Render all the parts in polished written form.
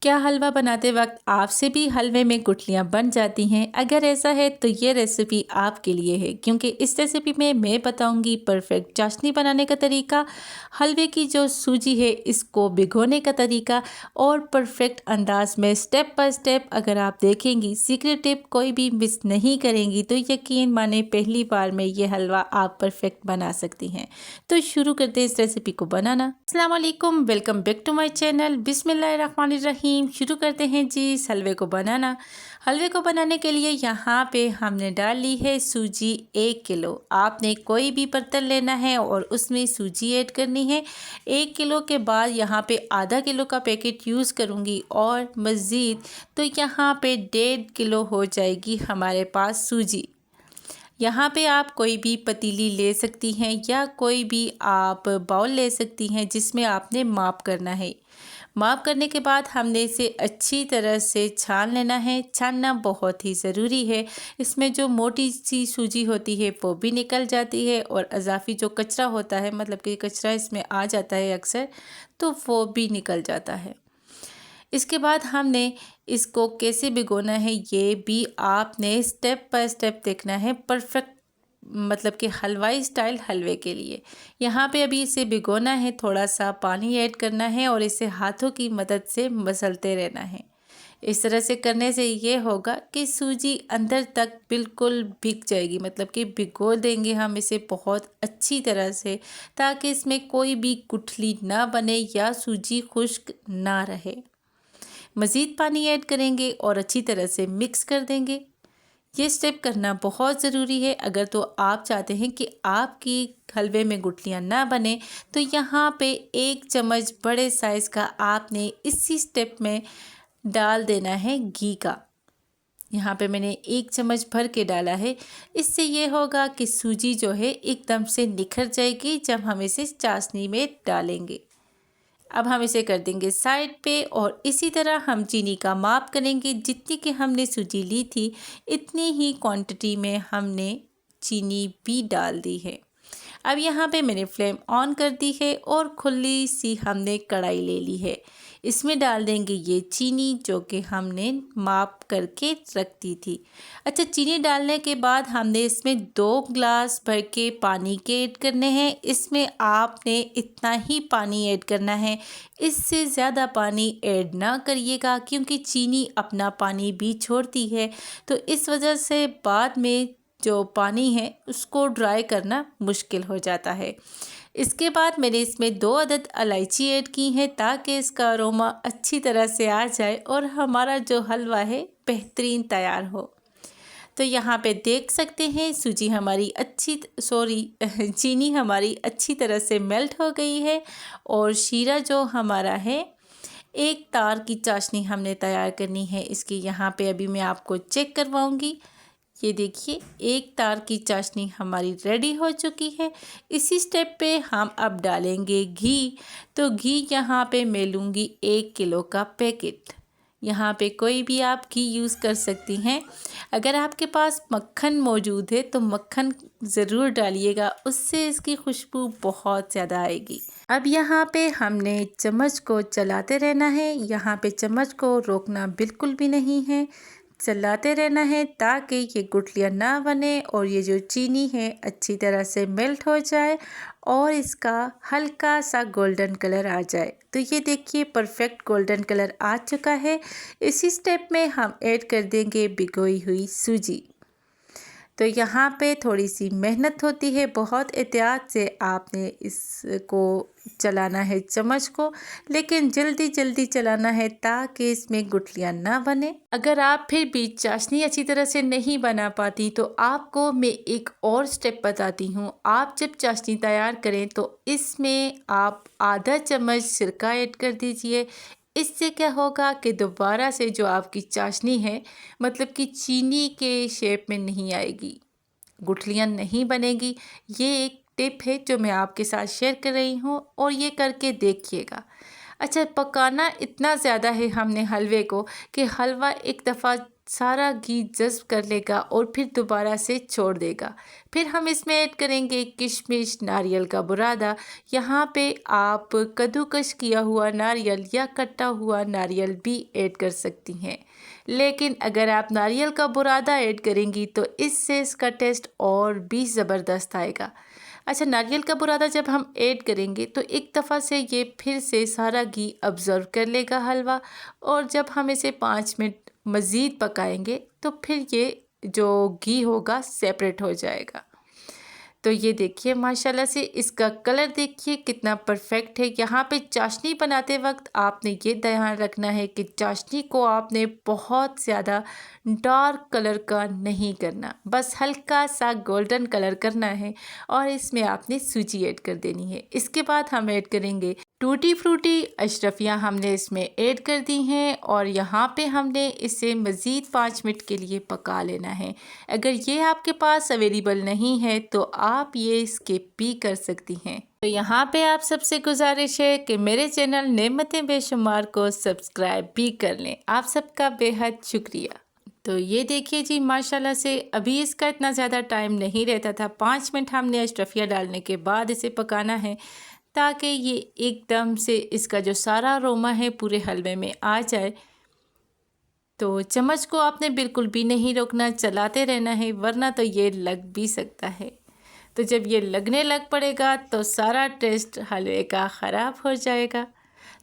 क्या हलवा बनाते वक्त आपसे भी हलवे में गुठलियाँ बन जाती हैं? अगर ऐसा है तो ये रेसिपी आपके लिए है, क्योंकि इस रेसिपी में मैं बताऊंगी परफेक्ट चाशनी बनाने का तरीका, हलवे की जो सूजी है इसको भिगोने का तरीका और परफेक्ट अंदाज में स्टेप बाय स्टेप अगर आप देखेंगी, सीक्रेट टिप कोई भी मिस नहीं करेंगी तो यकीन माने पहली बार में ये हलवा आप परफेक्ट बना सकती हैं। तो शुरू करते हैं इस रेसिपी को बनाना। अस्सलाम वालेकुम, welcome back to my channel. बिस्मिल्लाहिर्रहमानिर्रहीम। शुरू करते हैं जी इस हलवे को बनाना। हलवे को बनाने के लिए यहाँ पे हमने डाल ली है सूजी 1 किलो। आपने कोई भी बर्तन लेना है और उसमें सूजी ऐड करनी है। 1 किलो के बाद यहाँ पे आधा किलो का पैकेट यूज़ करूँगी और मज़ीद तो यहाँ पे 1.5 किलो हो जाएगी हमारे पास सूजी। यहाँ पे आप कोई भी पतीली ले सकती हैं या कोई भी आप बाउल ले सकती हैं जिसमें आपने माप करना है। माप करने के बाद हमने इसे अच्छी तरह से छान लेना है। छानना बहुत ही ज़रूरी है। इसमें जो मोटी सी सूजी होती है वो भी निकल जाती है और अज़ाफ़ी जो कचरा होता है, मतलब कि कचरा इसमें आ जाता है अक्सर, तो वो भी निकल जाता है। इसके बाद हमने इसको कैसे भिगोना है ये भी आपने स्टेप बाय स्टेप देखना है, परफेक्ट मतलब कि हलवाई स्टाइल हलवे के लिए। यहाँ पे अभी इसे भिगोना है, थोड़ा सा पानी ऐड करना है और इसे हाथों की मदद से मसलते रहना है। इस तरह से करने से ये होगा कि सूजी अंदर तक बिल्कुल भीग जाएगी, मतलब कि भिगो देंगे हम इसे बहुत अच्छी तरह से ताकि इसमें कोई भी गुठली ना बने या सूजी खुश्क ना रहे। मज़ीद पानी ऐड करेंगे और अच्छी तरह से मिक्स कर देंगे। ये स्टेप करना बहुत ज़रूरी है। अगर तो आप चाहते हैं कि आपकी हलवे में गुठलियाँ ना बने तो यहाँ पे 1 चम्मच बड़े साइज़ का आपने इसी स्टेप में डाल देना है घी का। यहाँ पे मैंने 1 चम्मच भर के डाला है। इससे ये होगा कि सूजी जो है एकदम से निखर जाएगी जब हम इसे चाशनी में डालेंगे। अब हम इसे कर देंगे साइड पे और इसी तरह हम चीनी का माप करेंगे। जितनी कि हमने सूजी ली थी इतनी ही क्वांटिटी में हमने चीनी भी डाल दी है। अब यहाँ पे मैंने फ्लेम ऑन कर दी है और खुली सी हमने कढ़ाई ले ली है। इसमें डाल देंगे ये चीनी जो कि हमने माप करके रख दी थी। अच्छा, चीनी डालने के बाद हमने इसमें 2 ग्लास भर के पानी के ऐड करने हैं। इसमें आपने इतना ही पानी ऐड करना है, इससे ज़्यादा पानी ऐड ना करिएगा क्योंकि चीनी अपना पानी भी छोड़ती है। तो इस वजह से बाद में जो पानी है उसको ड्राई करना मुश्किल हो जाता है। इसके बाद मैंने इसमें 2 अदद इलायची ऐड की हैं ताकि इसका अरोमा अच्छी तरह से आ जाए और हमारा जो हलवा है बेहतरीन तैयार हो। तो यहाँ पे देख सकते हैं सूजी हमारी चीनी हमारी अच्छी तरह से मेल्ट हो गई है और शीरा जो हमारा है, एक तार की चाशनी हमने तैयार करनी है इसकी। यहाँ पे अभी मैं आपको चेक करवाऊँगी। ये देखिए, 1 तार की चाशनी हमारी रेडी हो चुकी है। इसी स्टेप पे हम अब डालेंगे घी। तो घी यहाँ पे मैं लूँगी 1 किलो का पैकेट। यहाँ पे कोई भी आप घी यूज़ कर सकती हैं। अगर आपके पास मक्खन मौजूद है तो मक्खन ज़रूर डालिएगा, उससे इसकी खुशबू बहुत ज़्यादा आएगी। अब यहाँ पे हमने चम्मच को चलाते रहना है। यहाँ पे चम्मच को रोकना बिल्कुल भी नहीं है, चलाते रहना है ताकि ये गुठलियाँ ना बने और ये जो चीनी है अच्छी तरह से मेल्ट हो जाए और इसका हल्का सा गोल्डन कलर आ जाए। तो ये देखिए परफेक्ट गोल्डन कलर आ चुका है। इसी स्टेप में हम ऐड कर देंगे भिगोई हुई सूजी। तो यहाँ पे थोड़ी सी मेहनत होती है, बहुत एहतियात से आपने इसको चलाना है चम्मच को, लेकिन जल्दी जल्दी चलाना है ताकि इसमें गुठलियाँ ना बने। अगर आप फिर भी चाशनी अच्छी तरह से नहीं बना पाती तो आपको मैं एक और स्टेप बताती हूँ। आप जब चाशनी तैयार करें तो इसमें आप आधा चम्मच सिरका ऐड कर दीजिए। इससे क्या होगा कि दोबारा से जो आपकी चाशनी है, मतलब कि चीनी के शेप में नहीं आएगी, गुठलियाँ नहीं बनेगी। ये एक टिप है जो मैं आपके साथ शेयर कर रही हूँ और ये करके देखिएगा। अच्छा, पकाना इतना ज़्यादा है हमने हलवे को कि हलवा एक दफ़ा सारा घी जज़्ब कर लेगा और फिर दोबारा से छोड़ देगा। फिर हम इसमें ऐड करेंगे किशमिश, नारियल का बुरादा। यहाँ पे आप कद्दूकस किया हुआ नारियल या कटा हुआ नारियल भी ऐड कर सकती हैं, लेकिन अगर आप नारियल का बुरादा ऐड करेंगी तो इससे इसका टेस्ट और भी ज़बरदस्त आएगा। अच्छा, नारियल का बुरादा जब हम ऐड करेंगे तो एक दफ़ा से ये फिर से सारा घी अब्ज़र्व कर लेगा हलवा, और जब हम इसे 5 मिनट मज़ीद पकाएंगे तो फिर ये जो घी होगा सेपरेट हो जाएगा। तो ये देखिए माशाल्लाह से इसका कलर देखिए कितना परफेक्ट है। यहाँ पे चाशनी बनाते वक्त आपने ये ध्यान रखना है कि चाशनी को आपने बहुत ज़्यादा डार्क कलर का नहीं करना, बस हल्का सा गोल्डन कलर करना है, और इसमें आपने सूजी ऐड कर देनी है। इसके बाद हम ऐड करेंगे टूटी फ्रूटी अशरफियाँ, हमने इसमें ऐड कर दी हैं, और यहाँ पे हमने इसे मज़ीद 5 मिनट के लिए पका लेना है। अगर ये आपके पास अवेलेबल नहीं है तो आप ये स्किप भी कर सकती हैं। तो यहाँ पे आप सबसे गुजारिश है कि मेरे चैनल नेमतें बेशुमार को सब्सक्राइब भी कर लें। आप सबका बेहद शुक्रिया। तो ये देखिए जी माशाल्लाह से अभी इसका इतना ज़्यादा टाइम नहीं रहता था। 5 मिनट हमने अशरफिया डालने के बाद इसे पकाना है, ताकि ये एकदम से इसका जो सारा अरोमा है पूरे हलवे में आ जाए। तो चम्मच को आपने बिल्कुल भी नहीं रोकना, चलाते रहना है, वरना तो ये लग भी सकता है। तो जब ये लगने लग पड़ेगा तो सारा टेस्ट हलवे का ख़राब हो जाएगा।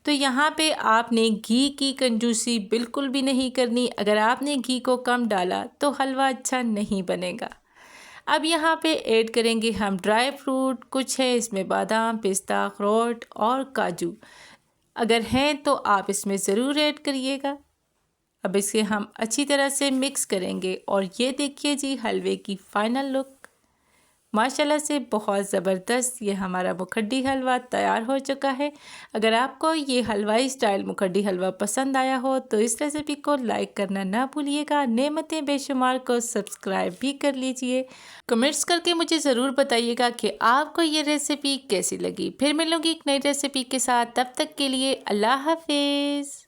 तो यहाँ पे आपने घी की कंजूसी बिल्कुल भी नहीं करनी। अगर आपने घी को कम डाला तो हलवा अच्छा नहीं बनेगा। अब यहाँ पे ऐड करेंगे हम ड्राई फ्रूट। कुछ है इसमें बादाम, पिस्ता, अखरोट और काजू। अगर हैं तो आप इसमें ज़रूर ऐड करिएगा। अब इसे हम अच्छी तरह से मिक्स करेंगे, और ये देखिए जी हलवे की फ़ाइनल लुक माशाल्लाह से बहुत ज़बरदस्त ये हमारा मुखड्डी हलवा तैयार हो चुका है। अगर आपको ये हलवाई स्टाइल मुखड्डी हलवा पसंद आया हो तो इस रेसिपी को लाइक करना ना भूलिएगा। नेमतें बेशुमार को सब्सक्राइब भी कर लीजिए। कमेंट्स करके मुझे ज़रूर बताइएगा कि आपको ये रेसिपी कैसी लगी। फिर मिलूँगी एक नई रेसिपी के साथ, तब तक के लिए अल्लाह हाफिज़।